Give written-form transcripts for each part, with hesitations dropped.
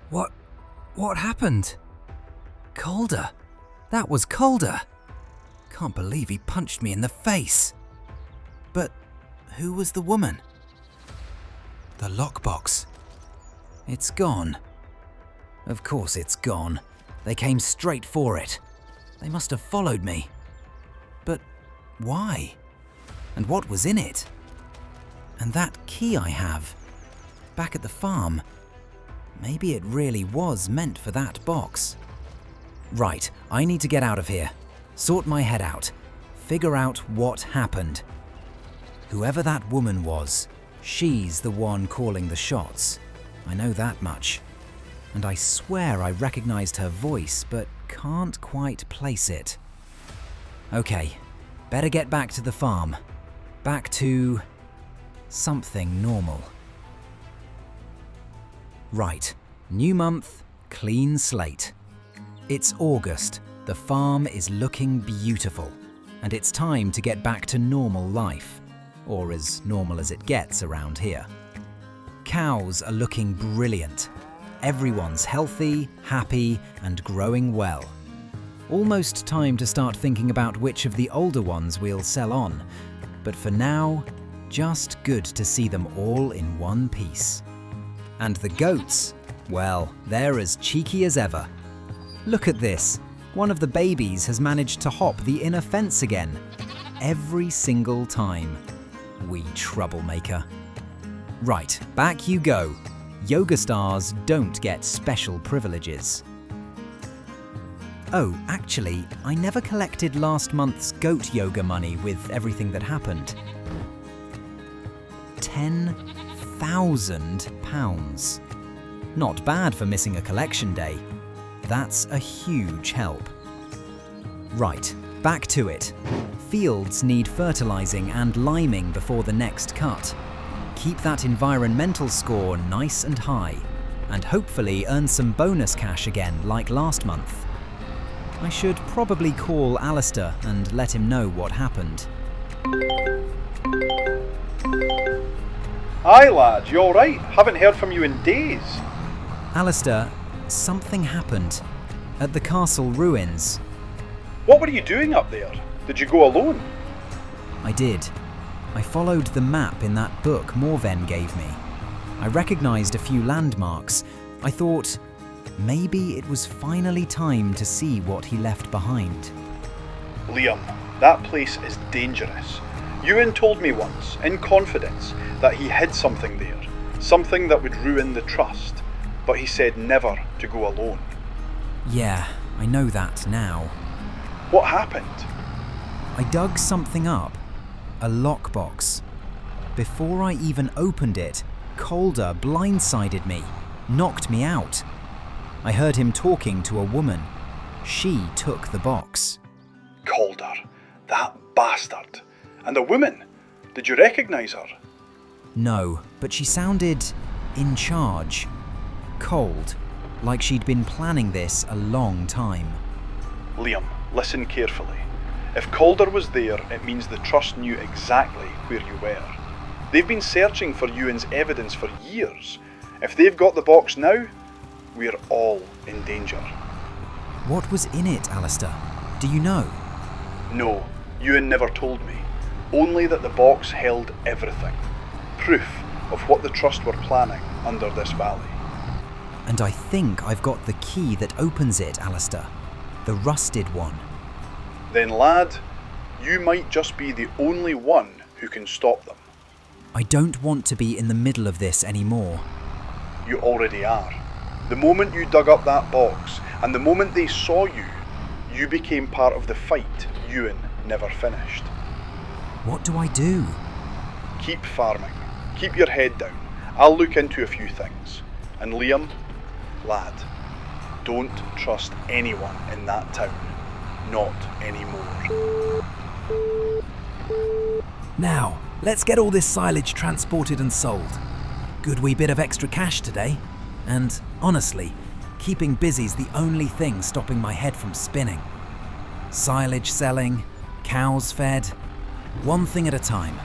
What happened? Calder? That was Calder! Can't believe he punched me in the face. But who was the woman? The lockbox. It's gone. Of course it's gone. They came straight for it. They must have followed me. But why? And what was in it? And that key I have, back at the farm. Maybe it really was meant for that box. Right, I need to get out of here. Sort my head out. Figure out what happened. Whoever that woman was, she's the one calling the shots. I know that much. And I swear I recognized her voice, but can't quite place it. Okay, better get back to the farm. Back to something normal. Right, new month, clean slate. It's August, the farm is looking beautiful, and it's time to get back to normal life, or as normal as it gets around here. Cows are looking brilliant. Everyone's healthy, happy, and growing well. Almost time to start thinking about which of the older ones we'll sell on, but for now, just good to see them all in one piece. And the goats, well, they're as cheeky as ever. Look at this. One of the babies has managed to hop the inner fence again. Every single time. Wee troublemaker. Right, back you go. Yoga stars don't get special privileges. Oh, actually, I never collected last month's goat yoga money with everything that happened. £10,000. Not bad for missing a collection day. That's a huge help. Right, back to it. Fields need fertilizing and liming before the next cut. Keep that environmental score nice and high, and hopefully earn some bonus cash again like last month. I should probably call Alistair and let him know what happened. Aye lad, you alright? Haven't heard from you in days. Alistair, something happened. At the castle ruins. What were you doing up there? Did you go alone? I did. I followed the map in that book Morven gave me. I recognised a few landmarks. I thought, maybe it was finally time to see what he left behind. Liam, that place is dangerous. Ewan told me once, in confidence, that he hid something there. Something that would ruin the trust. But he said never to go alone. Yeah, I know that now. What happened? I dug something up. A lockbox. Before I even opened it, Calder blindsided me, knocked me out. I heard him talking to a woman. She took the box. Calder, that bastard. And the woman, did you recognise her? No, but she sounded in charge. Cold, like she'd been planning this a long time. Liam, listen carefully. If Calder was there, it means the Trust knew exactly where you were. They've been searching for Ewan's evidence for years. If they've got the box now, we're all in danger. What was in it, Alistair? Do you know? No, Ewan never told me. Only that the box held everything. Proof of what the Trust were planning under this valley. And I think I've got the key that opens it, Alistair. The rusted one. Then lad, you might just be the only one who can stop them. I don't want to be in the middle of this anymore. You already are. The moment you dug up that box, and the moment they saw you, you became part of the fight Ewan never finished. What do I do? Keep farming. Keep your head down. I'll look into a few things. And Liam, lad, don't trust anyone in that town. Not anymore. Now, let's get all this silage transported and sold. Good wee bit of extra cash today. And honestly, keeping busy's the only thing stopping my head from spinning. Silage selling, cows fed, one thing at a time.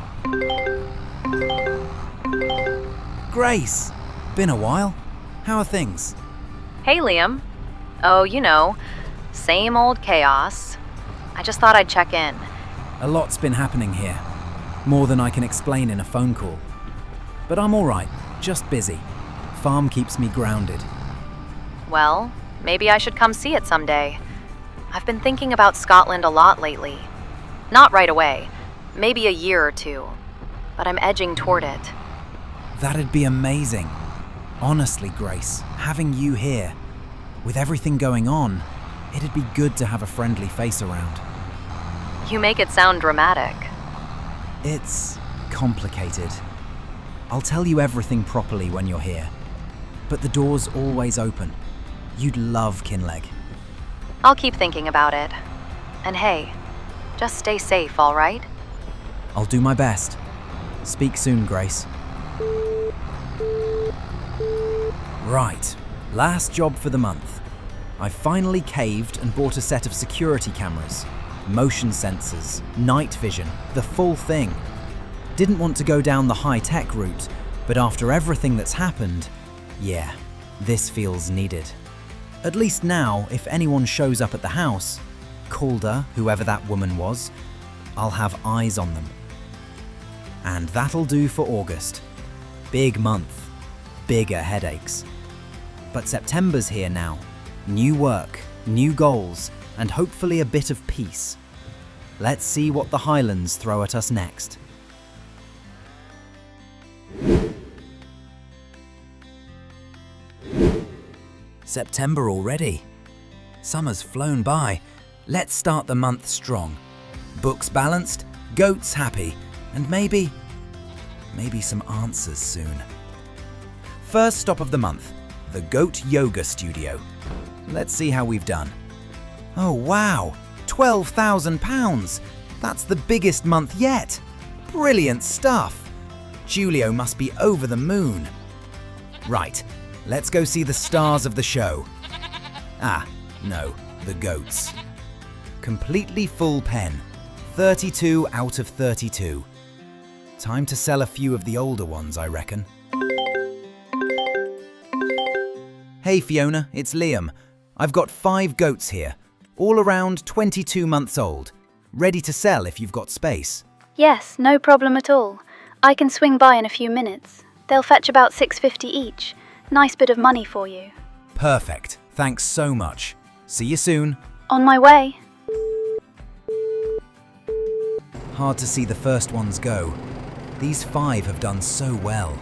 Grace! Been a while. How are things? Hey, Liam. Oh, same old chaos. I just thought I'd check in. A lot's been happening here. More than I can explain in a phone call. But I'm all right, just busy. Farm keeps me grounded. Well, maybe I should come see it someday. I've been thinking about Scotland a lot lately. Not right away, maybe a year or two, but I'm edging toward it. That'd be amazing. Honestly, Grace, having you here, with everything going on, it'd be good to have a friendly face around. You make it sound dramatic. It's complicated. I'll tell you everything properly when you're here, but the door's always open. You'd love Kinlaig. I'll keep thinking about it. And hey, just stay safe, all right? I'll do my best. Speak soon, Grace. Right, last job for the month. I finally caved and bought a set of security cameras. Motion sensors, night vision, the full thing. Didn't want to go down the high-tech route, but after everything that's happened, yeah, this feels needed. At least now, if anyone shows up at the house, Calder, whoever that woman was, I'll have eyes on them. And that'll do for August. Big month, bigger headaches. But September's here now. New work, new goals, and hopefully a bit of peace. Let's see what the Highlands throw at us next. September already. Summer's flown by. Let's start the month strong. Books balanced, goats happy, and maybe some answers soon. First stop of the month, the Goat Yoga Studio. Let's see how we've done. Oh wow, £12,000. That's the biggest month yet. Brilliant stuff. Julio must be over the moon. Right, let's go see the stars of the show. Ah, no, the goats. Completely full pen, 32 out of 32. Time to sell a few of the older ones, I reckon. Hey Fiona, it's Liam. I've got 5 goats here, all around 22 months old. Ready to sell if you've got space. Yes, no problem at all. I can swing by in a few minutes. They'll fetch about $6.50 each. Nice bit of money for you. Perfect. Thanks so much. See you soon. On my way. Hard to see the first ones go. These 5 have done so well.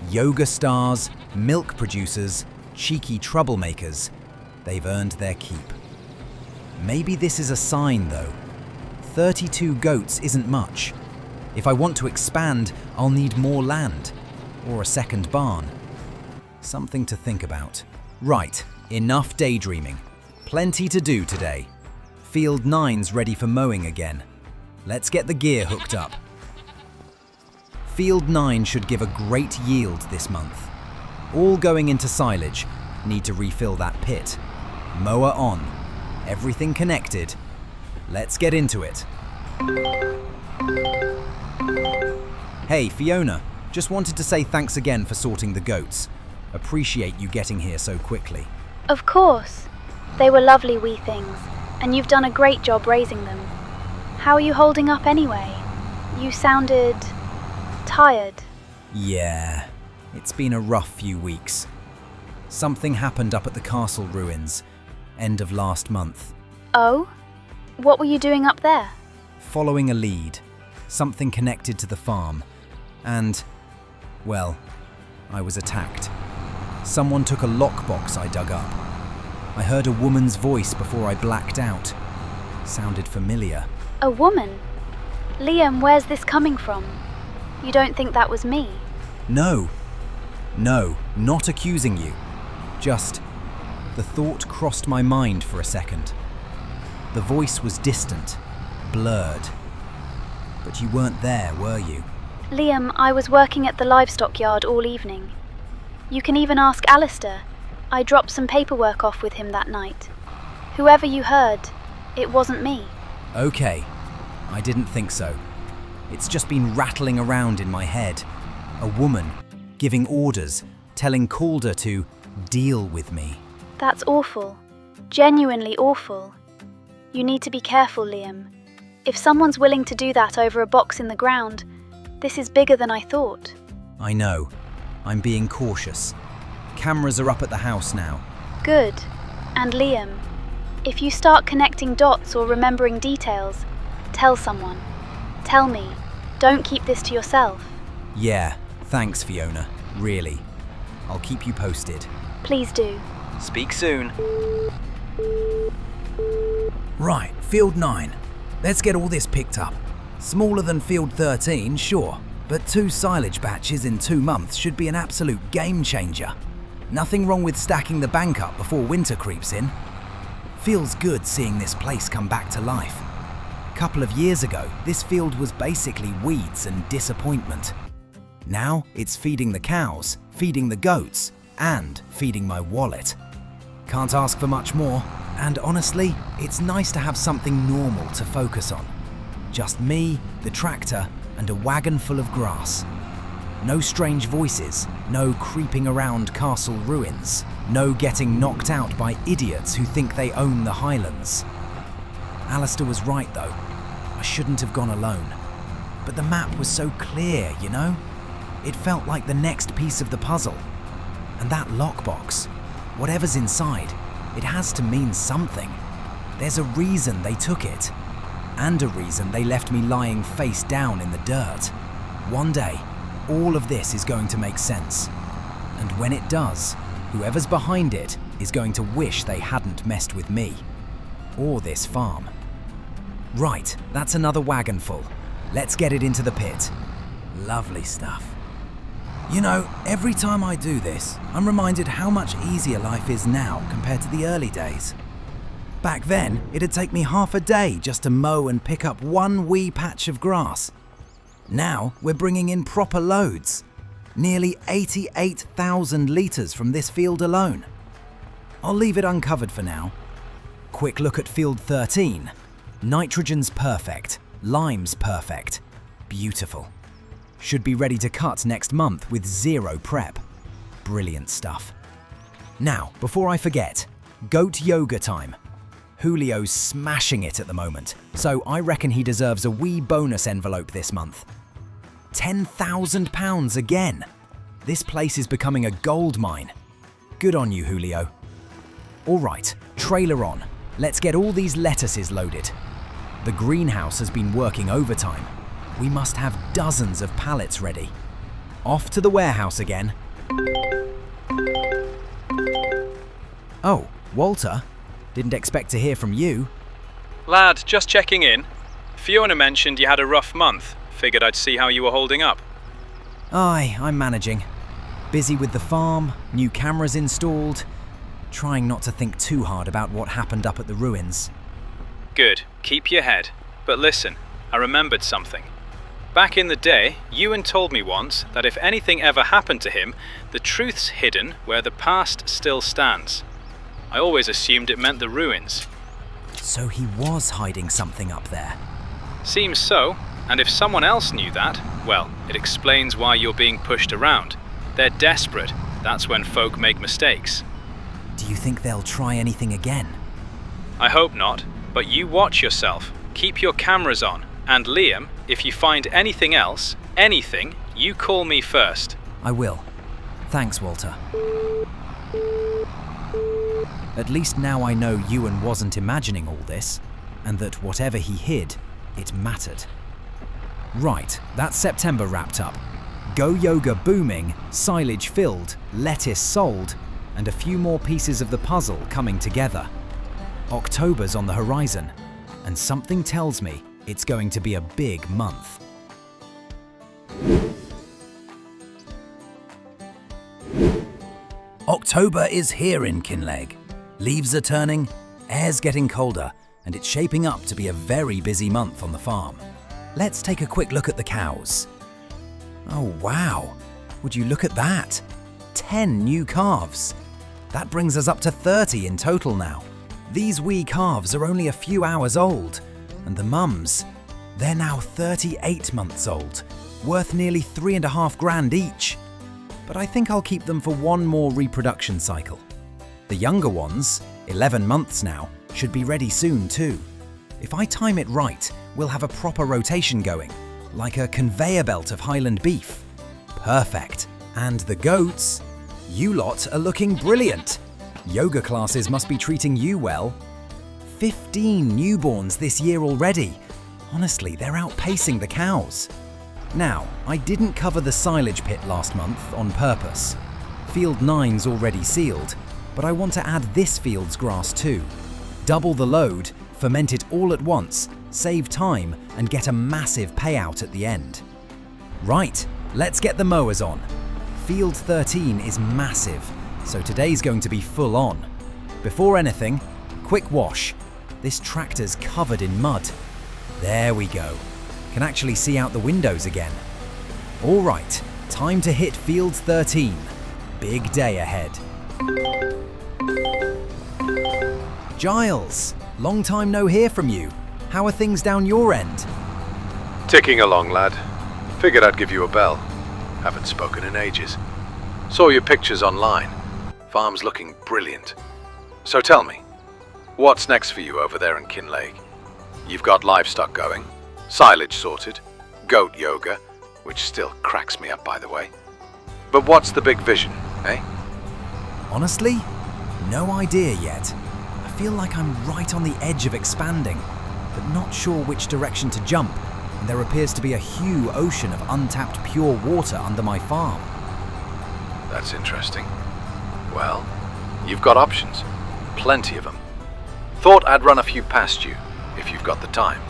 Yoga stars, milk producers, cheeky troublemakers. They've earned their keep. Maybe this is a sign though. 32 goats isn't much. If I want to expand, I'll need more land. Or a second barn. Something to think about. Right, enough daydreaming. Plenty to do today. Field 9's ready for mowing again. Let's get the gear hooked up. Field 9 should give a great yield this month. All going into silage. Need to refill that pit. Mower on. Everything connected. Let's get into it. Hey Fiona, just wanted to say thanks again for sorting the goats. Appreciate you getting here so quickly. Of course. They were lovely wee things, and you've done a great job raising them. How are you holding up anyway? You sounded tired. Yeah, it's been a rough few weeks. Something happened up at the castle ruins, end of last month. Oh? What were you doing up there? Following a lead, something connected to the farm, and, well, I was attacked. Someone took a lockbox I dug up. I heard a woman's voice before I blacked out. Sounded familiar. A woman? Liam, where's this coming from? You don't think that was me? No, not accusing you. Just, the thought crossed my mind for a second. The voice was distant, blurred. But you weren't there, were you? Liam, I was working at the livestock yard all evening. You can even ask Alistair. I dropped some paperwork off with him that night. Whoever you heard, it wasn't me. Okay, I didn't think so. It's just been rattling around in my head. A woman, giving orders, telling Calder to deal with me. That's awful. Genuinely awful. You need to be careful, Liam. If someone's willing to do that over a box in the ground, this is bigger than I thought. I know. I'm being cautious. Cameras are up at the house now. Good. And Liam, if you start connecting dots or remembering details, tell someone. Tell me. Don't keep this to yourself. Yeah, thanks, Fiona. Really. I'll keep you posted. Please do. Speak soon. Right, Field 9. Let's get all this picked up. Smaller than Field 13, sure, but 2 silage batches in 2 months should be an absolute game changer. Nothing wrong with stacking the bank up before winter creeps in. Feels good seeing this place come back to life. Couple of years ago, this field was basically weeds and disappointment. Now it's feeding the cows, feeding the goats, and feeding my wallet. Can't ask for much more, and honestly, it's nice to have something normal to focus on. Just me, the tractor, and a wagon full of grass. No strange voices, no creeping around castle ruins, no getting knocked out by idiots who think they own the Highlands. Alistair was right though. I shouldn't have gone alone. But the map was so clear, you know? It felt like the next piece of the puzzle. And that lockbox, whatever's inside, it has to mean something. There's a reason they took it. And a reason they left me lying face down in the dirt. One day, all of this is going to make sense. And when it does, whoever's behind it is going to wish they hadn't messed with me. Or this farm. Right, that's another wagon full. Let's get it into the pit. Lovely stuff. You know, every time I do this, I'm reminded how much easier life is now compared to the early days. Back then, it'd take me half a day just to mow and pick up one wee patch of grass. Now, we're bringing in proper loads. Nearly 88,000 litres from this field alone. I'll leave it uncovered for now. Quick look at Field 13. Nitrogen's perfect, lime's perfect. Beautiful. Should be ready to cut next month with 0 prep. Brilliant stuff. Now, before I forget, goat yoga time. Julio's smashing it at the moment, so I reckon he deserves a wee bonus envelope this month. £10,000 again. This place is becoming a gold mine. Good on you, Julio. All right, trailer on. Let's get all these lettuces loaded. The greenhouse has been working overtime. We must have dozens of pallets ready. Off to the warehouse again. Oh, Walter. Didn't expect to hear from you. Lad, just checking in. Fiona mentioned you had a rough month. Figured I'd see how you were holding up. Aye, I'm managing. Busy with the farm, new cameras installed. Trying not to think too hard about what happened up at the ruins. Good, keep your head. But listen, I remembered something. Back in the day, Ewan told me once that if anything ever happened to him, the truth's hidden where the past still stands. I always assumed it meant the ruins. So he was hiding something up there. Seems so, and if someone else knew that, well, it explains why you're being pushed around. They're desperate. That's when folk make mistakes. Do you think they'll try anything again? I hope not, but you watch yourself. Keep your cameras on. And Liam, if you find anything else, anything, you call me first. I will. Thanks, Walter. At least now I know Ewan wasn't imagining all this, and that whatever he hid, it mattered. Right, that's September wrapped up. Go yoga booming, silage filled, lettuce sold, and a few more pieces of the puzzle coming together. October's on the horizon, and something tells me it's going to be a big month. October is here in Kinlaig. Leaves are turning, air's getting colder, and it's shaping up to be a very busy month on the farm. Let's take a quick look at the cows. Oh wow, would you look at that? 10 new calves. That brings us up to 30 in total now. These wee calves are only a few hours old, and the mums, they're now 38 months old, worth nearly $3,500 each. But I think I'll keep them for one more reproduction cycle. The younger ones, 11 months now, should be ready soon too. If I time it right, we'll have a proper rotation going, like a conveyor belt of Highland beef. Perfect. And the goats? You lot are looking brilliant. Yoga classes must be treating you well. 15 newborns this year already. Honestly, they're outpacing the cows. Now, I didn't cover the silage pit last month on purpose. Field 9's already sealed, but I want to add this field's grass too. Double the load, ferment it all at once, save time, and get a massive payout at the end. Right, let's get the mowers on. Field 13 is massive, so today's going to be full on. Before anything, quick wash. This tractor's covered in mud. There we go. Can actually see out the windows again. All right, time to hit Field 13. Big day ahead. Giles, long time no hear from you. How are things down your end? Ticking along, lad. Figured I'd give you a bell. Haven't spoken in ages. Saw your pictures online. Farm's looking brilliant. So tell me, what's next for you over there in Kinlaig? You've got livestock going, silage sorted, goat yoga, which still cracks me up by the way. But what's the big vision, eh? Honestly, no idea yet. I feel like I'm right on the edge of expanding, but not sure which direction to jump, and there appears to be a huge ocean of untapped pure water under my farm. That's interesting. Well, you've got options. Plenty of them. Thought I'd run a few past you, if you've got the time.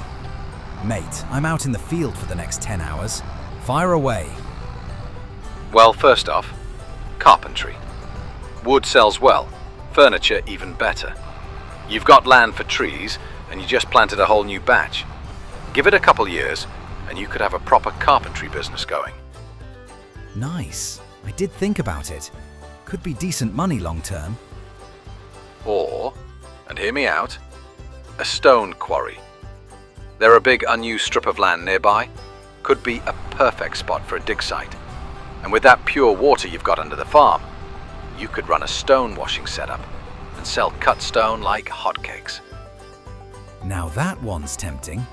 Mate, I'm out in the field for the next 10 hours. Fire away. Well, first off, carpentry. Wood sells well, furniture even better. You've got land for trees, and you just planted a whole new batch. Give it a couple years, and you could have a proper carpentry business going. Nice. I did think about it. Could be decent money long term. Or, and hear me out, a stone quarry. There a big unused strip of land nearby? Could be a perfect spot for a dig site. And with that pure water you've got under the farm, you could run a stone washing setup and sell cut stone like hotcakes. Now that one's tempting.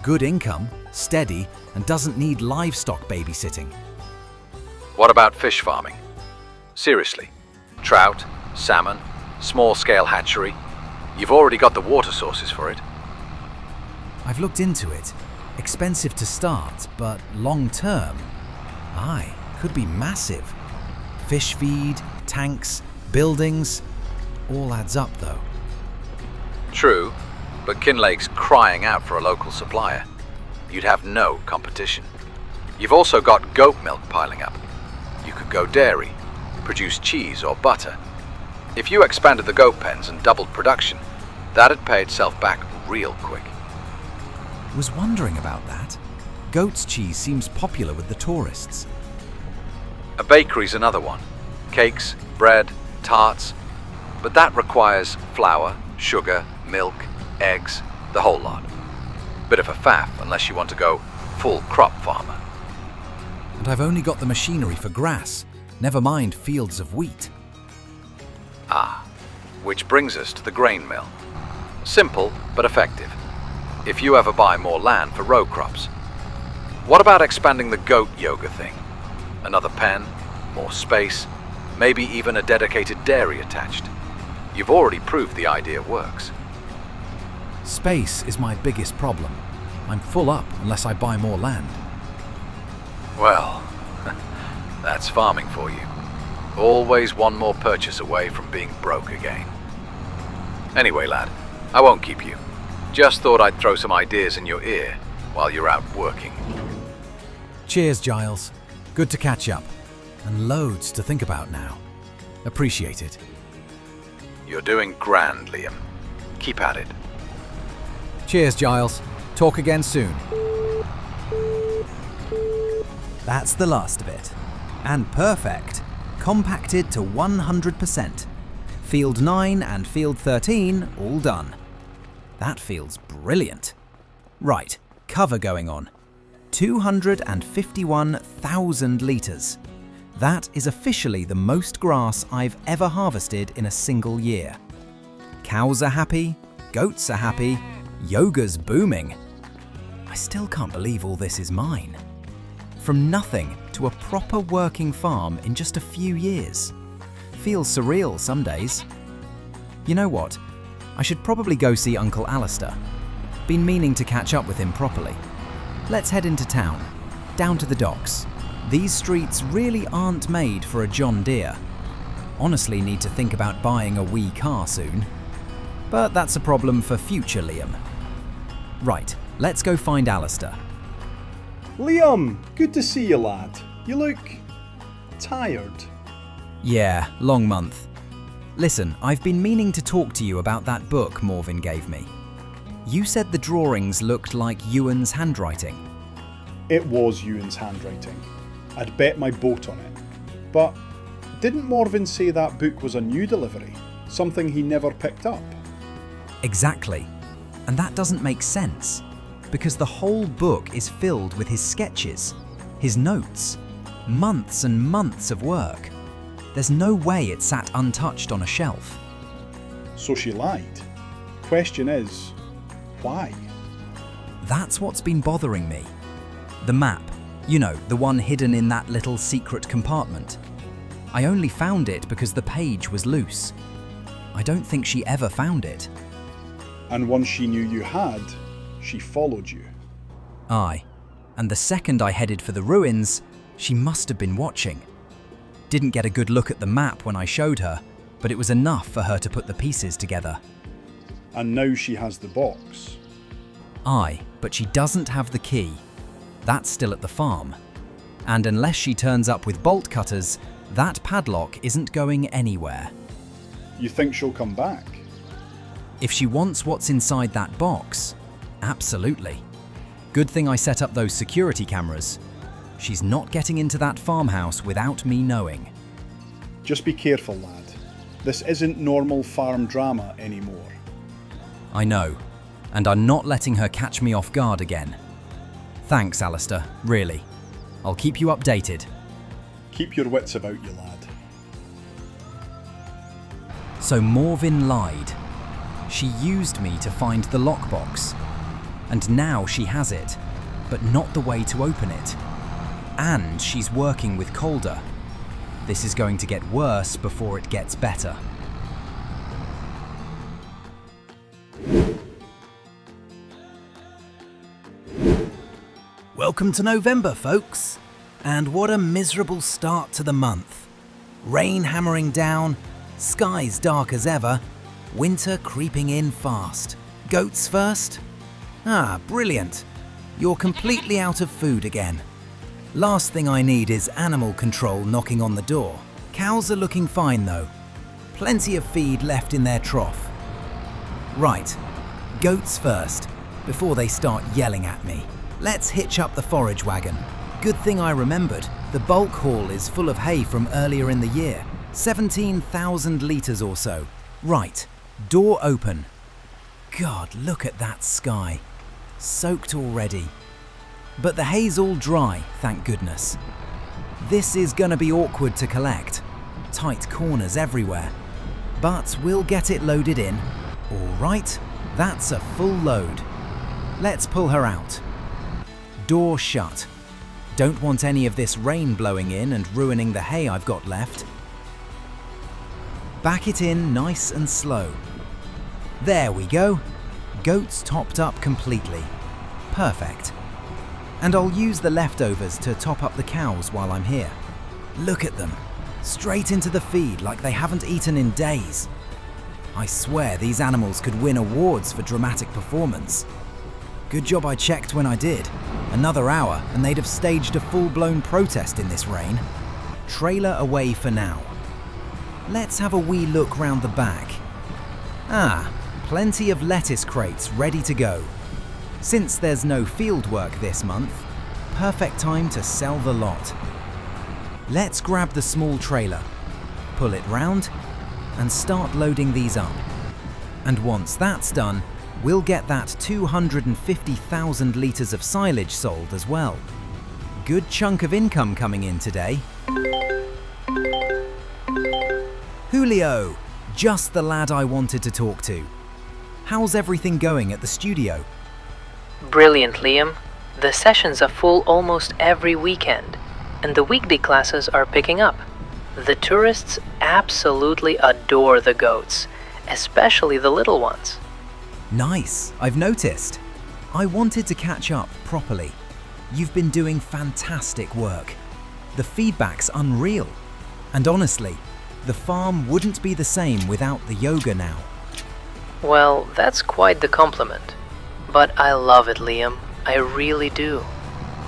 Good income, steady, and doesn't need livestock babysitting. What about fish farming? Seriously, trout, salmon, small-scale hatchery. You've already got the water sources for it. I've looked into it. Expensive to start, but long term, aye, could be massive. Fish feed, tanks, buildings, all adds up though. True, but Kinlaig's crying out for a local supplier. You'd have no competition. You've also got goat milk piling up. You could go dairy, produce cheese or butter. If you expanded the goat pens and doubled production, that'd pay itself back real quick. Was wondering about that. Goat's cheese seems popular with the tourists. A bakery's another one. Cakes, bread, tarts. But that requires flour, sugar, milk, eggs, the whole lot. Bit of a faff unless you want to go full crop farmer. And I've only got the machinery for grass, never mind fields of wheat. Which brings us to the grain mill. Simple but effective, if you ever buy more land for row crops. What about expanding the goat yoga thing? Another pen, more space, maybe even a dedicated dairy attached. You've already proved the idea works. Space is my biggest problem. I'm full up unless I buy more land. Well, that's farming for you. Always one more purchase away from being broke again. Anyway, lad, I won't keep you. Just thought I'd throw some ideas in your ear while you're out working. Cheers, Giles. Good to catch up. And loads to think about now. Appreciate it. You're doing grand, Liam. Keep at it. Cheers, Giles. Talk again soon. That's the last of it. And perfect. Compacted to 100%. Field 9 and Field 13 all done. That feels brilliant. Right, cover going on. 251,000 litres. That is officially the most grass I've ever harvested in a single year. Cows are happy, goats are happy, yoga's booming. I still can't believe all this is mine. From nothing to a proper working farm in just a few years. Feels surreal some days. You know what? I should probably go see Uncle Alistair. Been meaning to catch up with him properly. Let's head into town, down to the docks. These streets really aren't made for a John Deere. Honestly need to think about buying a wee car soon. But that's a problem for future Liam. Right, let's go find Alistair. Liam, good to see you, lad. You look tired. Yeah, long month. Listen, I've been meaning to talk to you about that book Morven gave me. You said the drawings looked like Ewan's handwriting. It was Ewan's handwriting. I'd bet my boat on it. But didn't Morven say that book was a new delivery? Something he never picked up? Exactly. And that doesn't make sense, because the whole book is filled with his sketches, his notes, months and months of work. There's no way it sat untouched on a shelf. So she lied. Question is, why? That's what's been bothering me. The map, you know, the one hidden in that little secret compartment. I only found it because the page was loose. I don't think she ever found it. And once she knew you had, she followed you. Aye, and the second I headed for the ruins, she must have been watching. Didn't get a good look at the map when I showed her, but it was enough for her to put the pieces together. And now she has the box. Aye, but she doesn't have the key. That's still at the farm. And unless she turns up with bolt cutters, that padlock isn't going anywhere. You think she'll come back? If she wants what's inside that box, absolutely. Good thing I set up those security cameras. She's not getting into that farmhouse without me knowing. Just be careful, lad. This isn't normal farm drama anymore. I know, and I'm not letting her catch me off guard again. Thanks, Alistair, really. I'll keep you updated. Keep your wits about you, lad. So Morven lied. She used me to find the lockbox. And now she has it, but not the way to open it. And she's working with Calder. This is going to get worse before it gets better. Welcome to November, folks. And what a miserable start to the month. Rain hammering down, skies dark as ever, winter creeping in fast. Goats first? Ah, brilliant. You're completely out of food again. Last thing I need is animal control knocking on the door. Cows are looking fine though. Plenty of feed left in their trough. Right, goats first, before they start yelling at me. Let's hitch up the forage wagon. Good thing I remembered, the bulk haul is full of hay from earlier in the year. 17,000 litres or so. Right, door open. God, look at that sky. Soaked already. But the hay's all dry, thank goodness. This is gonna be awkward to collect. Tight corners everywhere. But we'll get it loaded in. All right, that's a full load. Let's pull her out. Door shut. Don't want any of this rain blowing in and ruining the hay I've got left. Back it in nice and slow. There we go. Goats topped up completely. Perfect. And I'll use the leftovers to top up the cows while I'm here. Look at them. Straight into the feed like they haven't eaten in days. I swear these animals could win awards for dramatic performance. Good job I checked when I did. Another hour and they'd have staged a full-blown protest in this rain. Trailer away for now. Let's have a wee look round the back. Ah, plenty of lettuce crates ready to go. Since there's no field work this month, perfect time to sell the lot. Let's grab the small trailer, pull it round, and start loading these up. And once that's done, we'll get that 250,000 litres of silage sold as well. Good chunk of income coming in today. Julio! Just the lad I wanted to talk to. How's everything going at the studio? Brilliant, Liam. The sessions are full almost every weekend, and the weekday classes are picking up. The tourists absolutely adore the goats, especially the little ones. Nice, I've noticed. I wanted to catch up properly. You've been doing fantastic work. The feedback's unreal. And honestly, the farm wouldn't be the same without the yoga now. Well, that's quite the compliment. But I love it, Liam. I really do.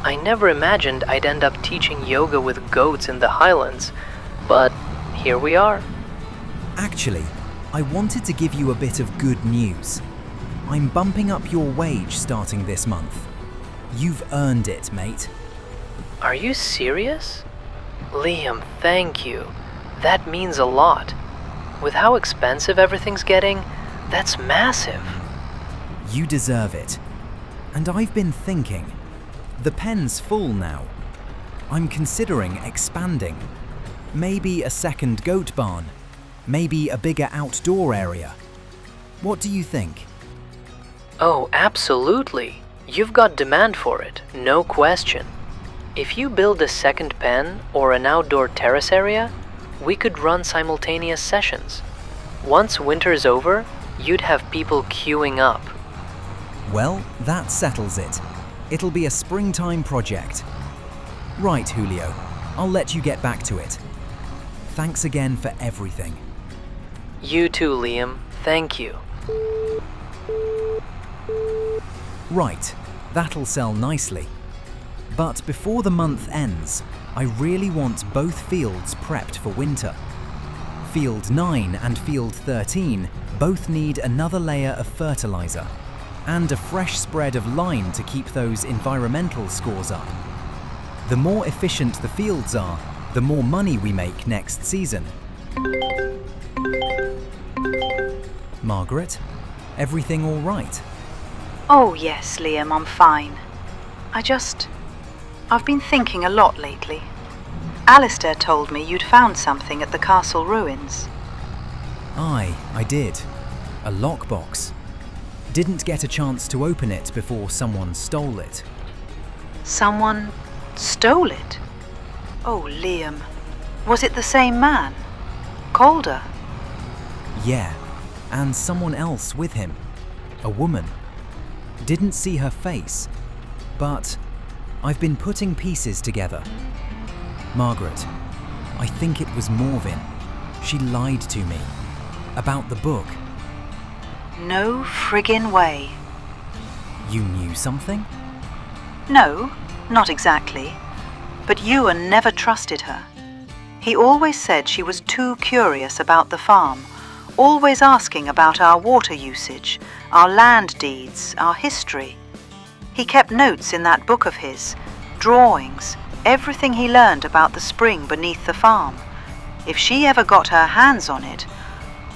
I never imagined I'd end up teaching yoga with goats in the Highlands, but here we are. Actually, I wanted to give you a bit of good news. I'm bumping up your wage starting this month. You've earned it, mate. Are you serious? Liam, thank you. That means a lot. With how expensive everything's getting, that's massive. You deserve it. And I've been thinking. The pen's full now. I'm considering expanding. Maybe a second goat barn. Maybe a bigger outdoor area. What do you think? Oh, absolutely. You've got demand for it, no question. If you build a second pen or an outdoor terrace area, we could run simultaneous sessions. Once winter's over, you'd have people queuing up. Well, that settles it. It'll be a springtime project. Right, Julio. I'll let you get back to it. Thanks again for everything. You too, Liam. Thank you. Right, that'll sell nicely. But before the month ends, I really want both fields prepped for winter. Field 9 and Field 13 both need another layer of fertilizer and a fresh spread of lime to keep those environmental scores up. The more efficient the fields are, the more money we make next season. Margaret, everything all right? Oh yes, Liam, I'm fine. I've been thinking a lot lately. Alistair told me you'd found something at the castle ruins. Aye, I did. A lockbox. Didn't get a chance to open it before someone stole it. Someone stole it? Oh, Liam. Was it the same man? Calder? Yeah, and someone else with him. A woman. Didn't see her face, but I've been putting pieces together. Margaret, I think it was Morven. She lied to me. About the book. No friggin' way. You knew something? No, not exactly. But Ewan never trusted her. He always said she was too curious about the farm, always asking about our water usage, our land deeds, our history. He kept notes in that book of his, drawings, everything he learned about the spring beneath the farm. If she ever got her hands on it,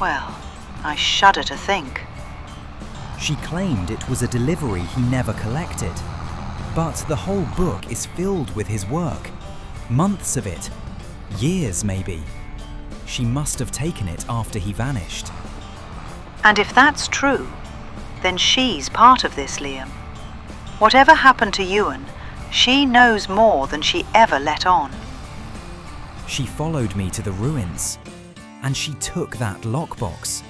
well, I shudder to think. She claimed it was a delivery he never collected. But the whole book is filled with his work. Months of it. Years, maybe. She must have taken it after he vanished. And if that's true, then she's part of this, Liam. Whatever happened to Ewan, she knows more than she ever let on. She followed me to the ruins, and she took that lockbox.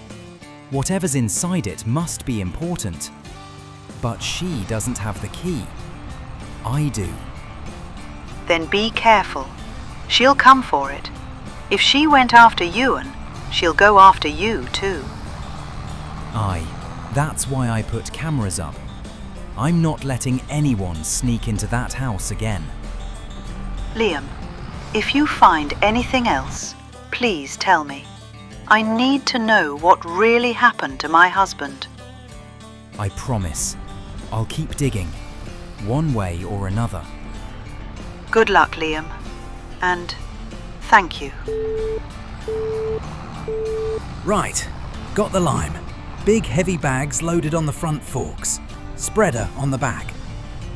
Whatever's inside it must be important. But she doesn't have the key. I do. Then be careful. She'll come for it. If she went after Ewan, she'll go after you too. Aye, that's why I put cameras up. I'm not letting anyone sneak into that house again. Liam, if you find anything else, please tell me. I need to know what really happened to my husband. I promise. I'll keep digging, one way or another. Good luck, Liam. And thank you. Right, got the lime. Big heavy bags loaded on the front forks. Spreader on the back.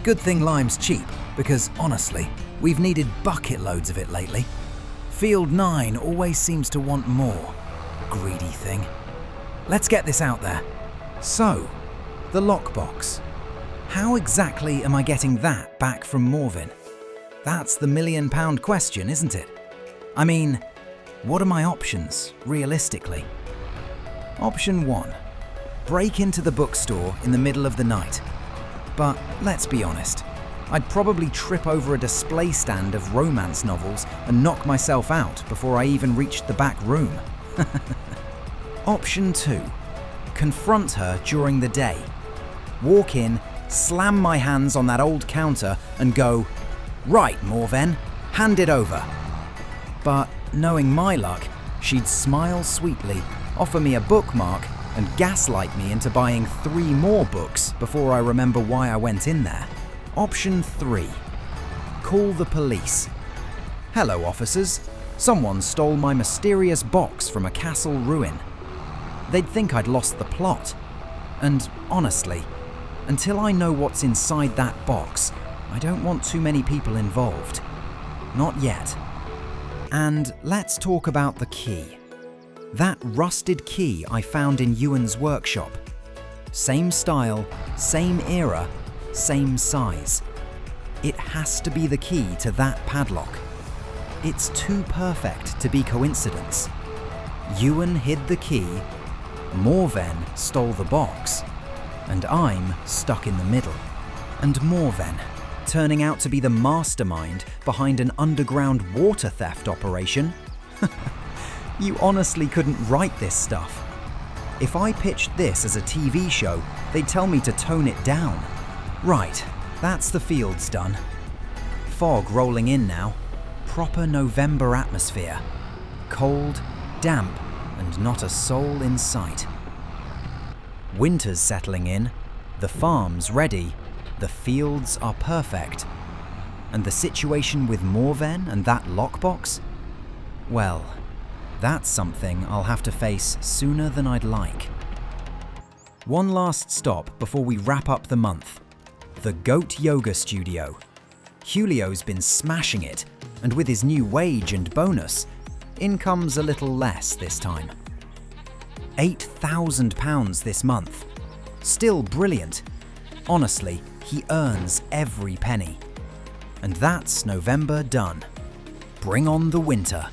Good thing lime's cheap, because honestly, we've needed bucket loads of it lately. Field 9 always seems to want more. Greedy thing. Let's get this out there. So, the lockbox. How exactly am I getting that back from Morven? That's the £1,000,000 question, isn't it? I mean, what are my options, realistically? Option 1. Break into the bookstore in the middle of the night. But let's be honest, I'd probably trip over a display stand of romance novels and knock myself out before I even reached the back room. Option 2. Confront her during the day. Walk in, slam my hands on that old counter and go, "Right, Morven, hand it over." But knowing my luck, she'd smile sweetly, offer me a bookmark and gaslight me into buying 3 more books before I remember why I went in there. Option 3. Call the police. "Hello, officers. Someone stole my mysterious box from a castle ruin." They'd think I'd lost the plot. And honestly, until I know what's inside that box, I don't want too many people involved. Not yet. And let's talk about the key. That rusted key I found in Ewan's workshop. Same style, same era, same size. It has to be the key to that padlock. It's too perfect to be coincidence. Ewan hid the key, Morven stole the box, and I'm stuck in the middle. And Morven, turning out to be the mastermind behind an underground water theft operation? You honestly couldn't write this stuff. If I pitched this as a TV show, they'd tell me to tone it down. Right, that's the fields done. Fog rolling in now. Proper November atmosphere. Cold, damp, and not a soul in sight. Winter's settling in, the farm's ready, the fields are perfect. And the situation with Morven and that lockbox? Well, that's something I'll have to face sooner than I'd like. One last stop before we wrap up the month. The Goat Yoga Studio. Julio's been smashing it, and with his new wage and bonus, income's a little less this time. £8,000 this month. Still brilliant. Honestly, he earns every penny. And that's November done. Bring on the winter.